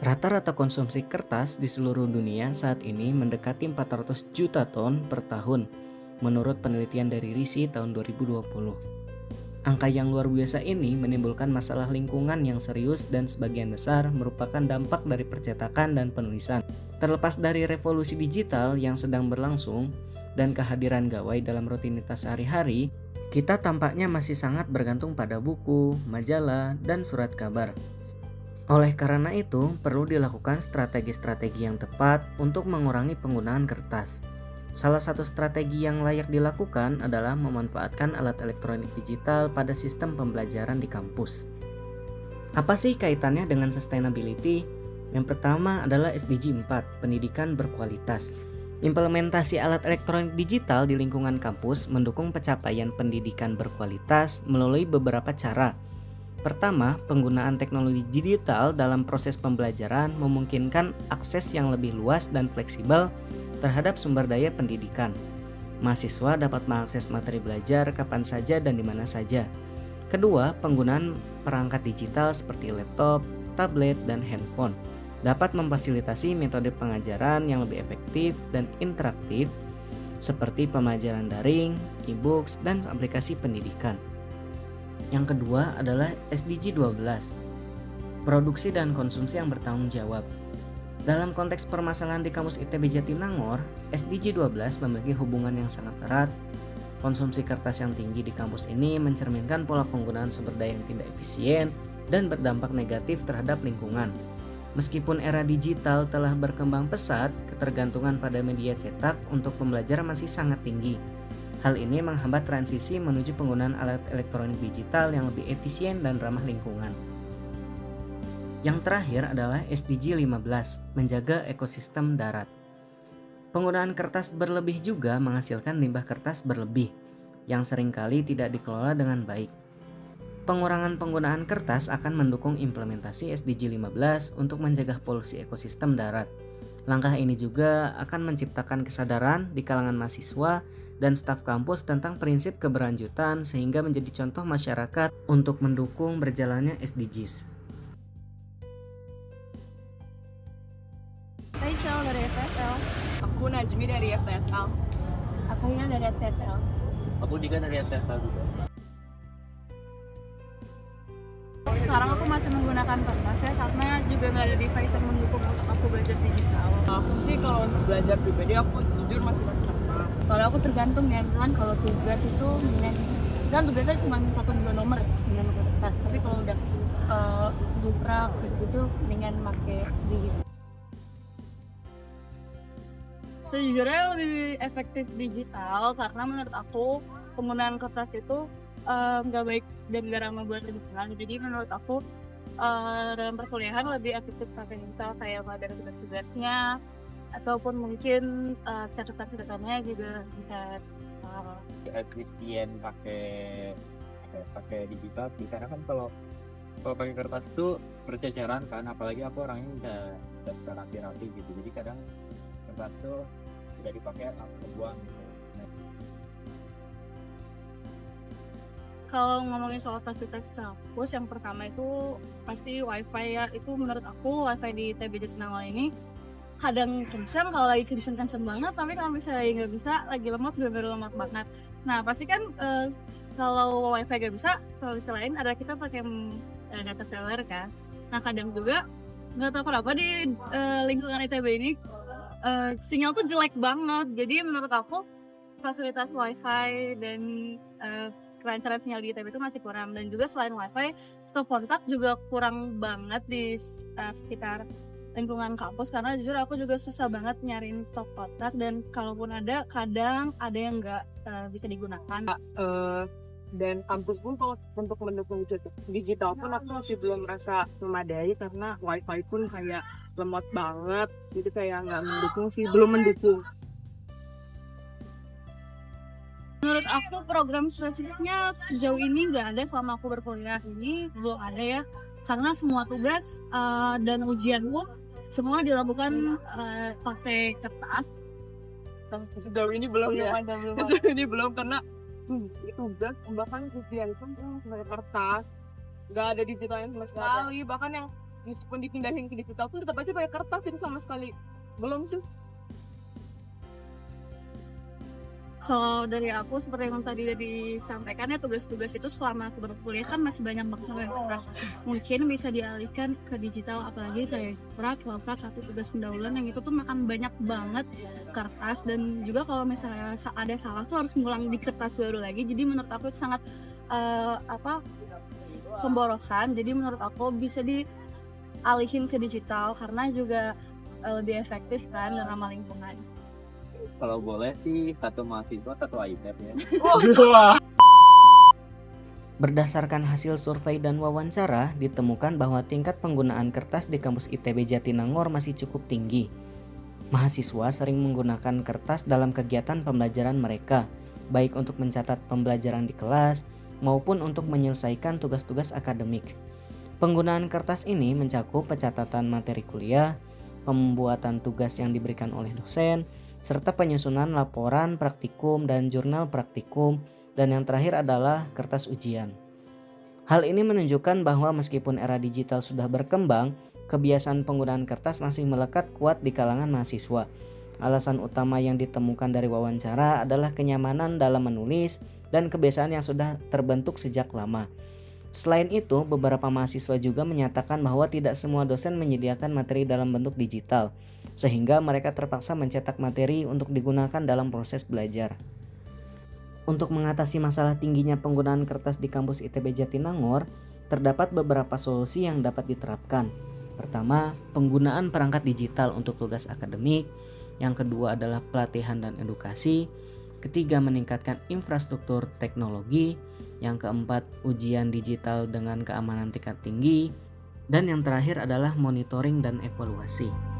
Rata-rata konsumsi kertas di seluruh dunia saat ini mendekati 400 juta ton per tahun, menurut penelitian dari RISI tahun 2020. Angka yang luar biasa ini menimbulkan masalah lingkungan yang serius dan sebagian besar merupakan dampak dari percetakan dan penulisan. Terlepas dari revolusi digital yang sedang berlangsung dan kehadiran gawai dalam rutinitas sehari-hari, kita tampaknya masih sangat bergantung pada buku, majalah, dan surat kabar. Oleh karena itu, perlu dilakukan strategi-strategi yang tepat untuk mengurangi penggunaan kertas. Salah satu strategi yang layak dilakukan adalah memanfaatkan alat elektronik digital pada sistem pembelajaran di kampus. Apa sih kaitannya dengan sustainability? Yang pertama adalah SDG 4, pendidikan berkualitas. Implementasi alat elektronik digital di lingkungan kampus mendukung pencapaian pendidikan berkualitas melalui beberapa cara. Pertama, penggunaan teknologi digital dalam proses pembelajaran memungkinkan akses yang lebih luas dan fleksibel terhadap sumber daya pendidikan. Mahasiswa dapat mengakses materi belajar kapan saja dan di mana saja. Kedua, penggunaan perangkat digital seperti laptop, tablet, dan handphone dapat memfasilitasi metode pengajaran yang lebih efektif dan interaktif seperti pembelajaran daring, e-books, dan aplikasi pendidikan. Yang kedua adalah SDG 12, produksi dan konsumsi yang bertanggung jawab. Dalam konteks permasalahan di kampus ITB Jatinangor, SDG 12 memiliki hubungan yang sangat erat. Konsumsi kertas yang tinggi di kampus ini mencerminkan pola penggunaan sumber daya yang tidak efisien dan berdampak negatif terhadap lingkungan. Meskipun era digital telah berkembang pesat, ketergantungan pada media cetak untuk pembelajaran masih sangat tinggi. Hal ini menghambat transisi menuju penggunaan alat elektronik digital yang lebih efisien dan ramah lingkungan. Yang terakhir adalah SDG 15, menjaga ekosistem darat. Penggunaan kertas berlebih juga menghasilkan limbah kertas berlebih, yang seringkali tidak dikelola dengan baik. Pengurangan penggunaan kertas akan mendukung implementasi SDG 15 untuk mencegah polusi ekosistem darat. Langkah ini juga akan menciptakan kesadaran di kalangan mahasiswa dan staf kampus tentang prinsip keberlanjutan sehingga menjadi contoh masyarakat untuk mendukung berjalannya SDGs. Hai Shell dari FSL. Aku Najmi dari FTSL. Aku Ina dari FSL. Aku Dika dari FTSL juga. Sekarang aku masih menggunakan kertas ya karena juga nggak ada device yang mendukung untuk aku belajar digital. Aku sih kalau untuk belajar pribadi aku jujur masih pakai kertas. Kalau aku tergantung ya, kan kalau tugas itu mendingan kan tugasnya cuma 1-2 nomor dengan pakai kertas. Tapi kalau udah duprak gitu mendingan pakai digital. Sejujurnya lebih efektif digital karena menurut aku penggunaan kertas itu nggak baik dan nggak ramah buat lingkungan. Jadi menurut aku dalam perkuliahan lebih efektif pakai digital kayak dari tugas-tugasnya ataupun mungkin catatan-catatannya juga bisa Efisien pakai digital sih, karena kan kalau pakai kertas tuh berceceran kan, apalagi aku orangnya udah suka rapi-rapi gitu, jadi kadang kertas tuh udah dipakai langsung buang gitu. Kalau ngomongin soal fasilitas kampus, yang pertama itu pasti wifi ya. Itu menurut aku wifi di ITB Jatinangor ini kadang kenceng, kalau lagi kenceng banget, tapi kalau misalnya nggak bisa, lagi lemot bener-bener lemot banget. Nah pasti kan kalau wifi nggak bisa, solusi lain ada kita pakai data seller kan. Nah kadang juga nggak tahu kenapa di lingkungan ITB ini sinyal tuh jelek banget. Jadi menurut aku fasilitas wifi dan kelancaran sinyal di ITB itu masih kurang, dan juga selain wifi, stop kontak juga kurang banget di sekitar lingkungan kampus, karena jujur aku juga susah banget nyariin stop kontak, dan kalaupun ada kadang ada yang nggak bisa digunakan. Dan kampus pun kalau untuk mendukung digital pun aku masih belum merasa memadai karena wifi pun kayak lemot banget, jadi kayak nggak mendukung sih, belum mendukung. Menurut aku program spesifiknya sejauh ini nggak ada, selama aku berkuliah ini belum ada ya, karena semua tugas dan ujian pun semua dilakukan pakai kertas. Sejauh ini belum ya, sejauh ini belum karena tugas bahkan ujian pun pakai kertas, nggak ada digitalnya sama sekali. Bahkan yang meskipun dipindahin ke digital pun tetap aja pakai kertas, itu sama sekali belum sih. Kalau dari aku seperti yang tadi udah disampaikan ya, tugas-tugas itu selama aku berkuliah kan masih banyak banget yang keras. Mungkin bisa dialihkan ke digital, apalagi kayak laprak atau tugas pendahuluan yang itu tuh makan banyak banget kertas, dan juga kalau misalnya ada salah tuh harus ngulang di kertas baru lagi. Jadi menurut aku itu sangat pemborosan. Jadi menurut aku bisa dialihin ke digital karena juga lebih efektif kan dan ramah lingkungan. Kalau boleh sih satu mahasiswa satu iPad ya. Berdasarkan hasil survei dan wawancara, ditemukan bahwa tingkat penggunaan kertas di kampus ITB Jatinangor masih cukup tinggi. Mahasiswa sering menggunakan kertas dalam kegiatan pembelajaran mereka, baik untuk mencatat pembelajaran di kelas maupun untuk menyelesaikan tugas-tugas akademik. Penggunaan kertas ini mencakup pencatatan materi kuliah, pembuatan tugas yang diberikan oleh dosen, serta penyusunan laporan praktikum dan jurnal praktikum, dan yang terakhir adalah kertas ujian. Hal ini menunjukkan bahwa meskipun era digital sudah berkembang, kebiasaan penggunaan kertas masih melekat kuat di kalangan mahasiswa. Alasan utama yang ditemukan dari wawancara adalah kenyamanan dalam menulis dan kebiasaan yang sudah terbentuk sejak lama. Selain itu, beberapa mahasiswa juga menyatakan bahwa tidak semua dosen menyediakan materi dalam bentuk digital, sehingga mereka terpaksa mencetak materi untuk digunakan dalam proses belajar. Untuk mengatasi masalah tingginya penggunaan kertas di kampus ITB Jatinangor, terdapat beberapa solusi yang dapat diterapkan. Pertama, penggunaan perangkat digital untuk tugas akademik. Yang kedua adalah pelatihan dan edukasi. Ketiga, meningkatkan infrastruktur teknologi. Yang keempat, ujian digital dengan keamanan tingkat tinggi. Dan yang terakhir adalah monitoring dan evaluasi.